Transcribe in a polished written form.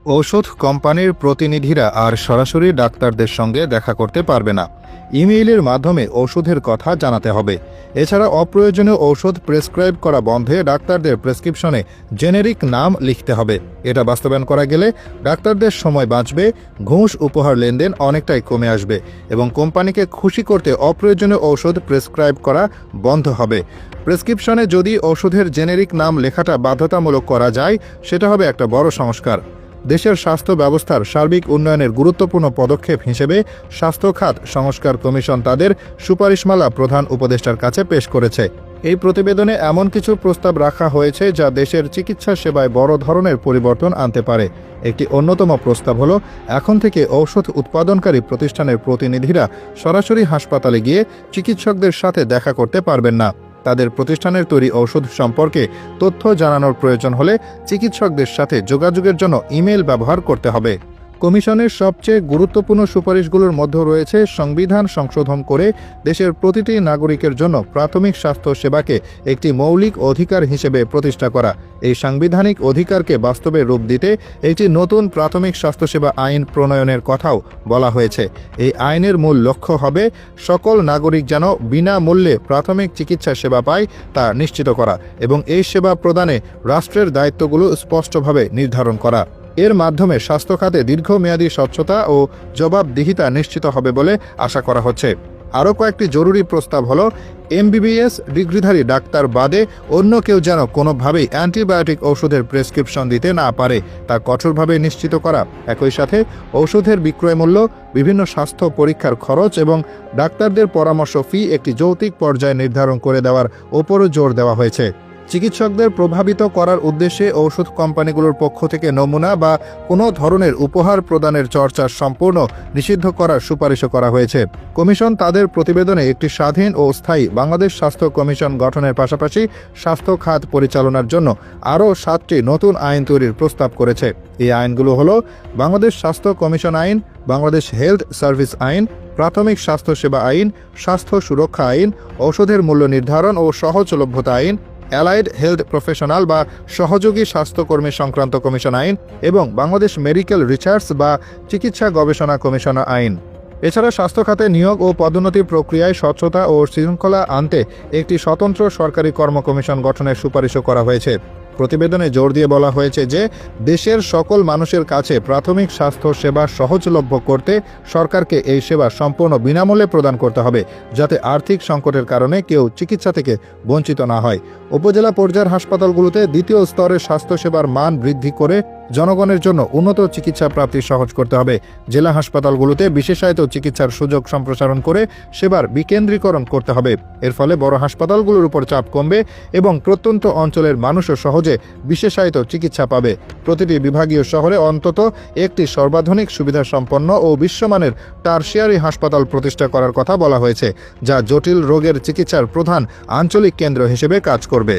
ঔষধ কোম্পানির প্রতিনিধিরা আর সরাসরি ডাক্তারদের সঙ্গে দেখা করতে পারবে না। ইমেইলের মাধ্যমে ওষুধের কথা জানাতে হবে। এছাড়া অপ্রয়োজনীয় ঔষধ প্রেসক্রাইব করা বন্ধে ডাক্তারদের প্রেসক্রিপশনে জেনেরিক নাম লিখতে হবে। এটা বাস্তবায়ন করা গেলে ডাক্তারদের সময় বাঁচবে, ঘুষ উপহার লেনদেন অনেকটাই কমে আসবে এবং কোম্পানিকে খুশি করতে অপ্রয়োজনীয় ঔষধ প্রেসক্রাইব করা বন্ধ হবে। প্রেসক্রিপশনে যদি ওষুধের জেনেরিক নাম লেখাটা বাধ্যতামূলক করা যায়, সেটা হবে একটা বড় সংস্কার। দেশের স্বাস্থ্য ব্যবস্থার সার্বিক উন্নয়নের গুরুত্বপূর্ণ পদক্ষেপ হিসেবে স্বাস্থ্য খাত সংস্কার কমিশন তাদের সুপারিশমালা প্রধান উপদেষ্টার কাছে পেশ করেছে। এই প্রতিবেদনে এমন কিছু প্রস্তাব রাখা হয়েছে যা দেশের চিকিৎসা সেবায় বড় ধরনের পরিবর্তন আনতে পারে। একটি অন্যতম প্রস্তাব হলো, এখন থেকে ঔষধ উৎপাদনকারী প্রতিষ্ঠানের প্রতিনিধিরা সরাসরি হাসপাতালে গিয়ে চিকিৎসকদের সাথে দেখা করতে পারবেন না। তাদের প্রতিষ্ঠানের তৈরি ঔষধ সম্পর্কে তথ্য জানানোর প্রয়োজন হলে চিকিৎসকদের সাথে যোগাযোগের জন্য ইমেল ব্যবহার করতে হবে। কমিশনের সবচেয়ে গুরুত্বপূর্ণ সুপারিশগুলোর মধ্যে রয়েছে সংবিধান সংশোধন করে দেশের প্রতিটি নাগরিকের জন্য প্রাথমিক স্বাস্থ্য সেবাকে একটি মৌলিক অধিকার হিসেবে প্রতিষ্ঠা করা। এই সাংবিধানিক অধিকারকে বাস্তবে রূপ দিতে একটি নতুন প্রাথমিক স্বাস্থ্যসেবা আইন প্রণয়নের কথাও বলা হয়েছে। এই আইনের মূল লক্ষ্য হবে সকল নাগরিক যেন বিনামূল্যে প্রাথমিক চিকিৎসা সেবা পায় তা নিশ্চিত করা এবং এই সেবা প্রদানে রাষ্ট্রের দায়িত্বগুলো স্পষ্টভাবে নির্ধারণ করা। এর মাধ্যমে স্বাস্থ্য খাতে দীর্ঘমেয়াদী স্বচ্ছতা ও জবাবদিহিতা নিশ্চিত হবে বলে আশা করা হচ্ছে। আরও কয়েকটি জরুরি প্রস্তাব হলো, MBBS ডিগ্রিধারী ডাক্তার বাদে অন্য কেউ যেন কোনোভাবেই অ্যান্টিবায়োটিক ওষুধের প্রেসক্রিপশন দিতে না পারে তা কঠোরভাবে নিশ্চিত করা। একই সাথে ঔষধের বিক্রয় মূল্য, বিভিন্ন স্বাস্থ্য পরীক্ষার খরচ এবং ডাক্তারদের পরামর্শ ফি একটি যৌক্তিক পর্যায়ে নির্ধারণ করে দেওয়ার ওপরও জোর দেওয়া হয়েছে। চিকিৎসকদের প্রভাবিত করার উদ্দেশ্যে ঔষধ কোম্পানিগুলোর পক্ষ থেকে নমুনা বা কোনো ধরনের উপহার প্রদানের চর্চা সম্পূর্ণ নিষিদ্ধ করার সুপারিশও করা হয়েছে। কমিশন তাদের প্রতিবেদনে একটি স্বাধীন ও স্থায়ী বাংলাদেশ স্বাস্থ্য কমিশন গঠনের পাশাপাশি স্বাস্থ্য খাত পরিচালনার জন্য আরও 7টি নতুন আইন তৈরির প্রস্তাব করেছে। এই আইনগুলো হলো বাংলাদেশ স্বাস্থ্য কমিশন আইন, বাংলাদেশ হেলথ সার্ভিস আইন, প্রাথমিক স্বাস্থ্য সেবা আইন, স্বাস্থ্য সুরক্ষা আইন, ঔষধের মূল্য নির্ধারণ ও সহজলভ্যতা আইন, অ্যালাইড হেলথ প্রফেশনাল বা সহযোগী স্বাস্থ্যকর্মী সংক্রান্ত কমিশন আইন এবং বাংলাদেশ মেডিকেল রিসার্চ বা চিকিৎসা গবেষণা কমিশন আইন। এছাড়া স্বাস্থ্য খাতে নিয়োগ ও পদোন্নতি প্রক্রিয়ায় স্বচ্ছতা ও শৃঙ্খলা আনতে একটি স্বতন্ত্র সরকারি কর্ম কমিশন গঠনের সুপারিশও করা হয়েছে। প্রতিবেদনে জোর দিয়ে বলা হয়েছে যে দেশের সকল মানুষের কাছে প্রাথমিক স্বাস্থ্য সেবা সহজলভ্য করতে সরকারকে এই সেবা সম্পূর্ণ বিনামূল্যে প্রদান করতে হবে, যাতে আর্থিক সংকটের কারণে কেউ চিকিৎসা থেকে বঞ্চিত না হয়। উপজেলা পর্যায়ের হাসপাতালগুলোতে দ্বিতীয় স্তরের স্বাস্থ্যসেবার মান বৃদ্ধি করে জনগণের জন্য উন্নত চিকিৎসা প্রাপ্তি সহজ করতে হবে। জেলা হাসপাতালগুলোতে বিশেষায়িত চিকিৎসার সুযোগ সম্প্রসারণ করে সেবার বিকেন্দ্রীকরণ করতে হবে। এর ফলে বড় হাসপাতালগুলোর উপর চাপ কমবে এবং প্রত্যন্ত অঞ্চলের মানুষও সহজে বিশেষায়িত চিকিৎসা পাবে। প্রতিটি বিভাগীয় শহরে অন্তত একটি সর্বাধুনিক সুবিধাসম্পন্ন ও বিশ্বমানের টারশিয়ারি হাসপাতাল প্রতিষ্ঠা করার কথা বলা হয়েছে, যা জটিল রোগের চিকিৎসার প্রধান আঞ্চলিক কেন্দ্র হিসেবে কাজ করবে।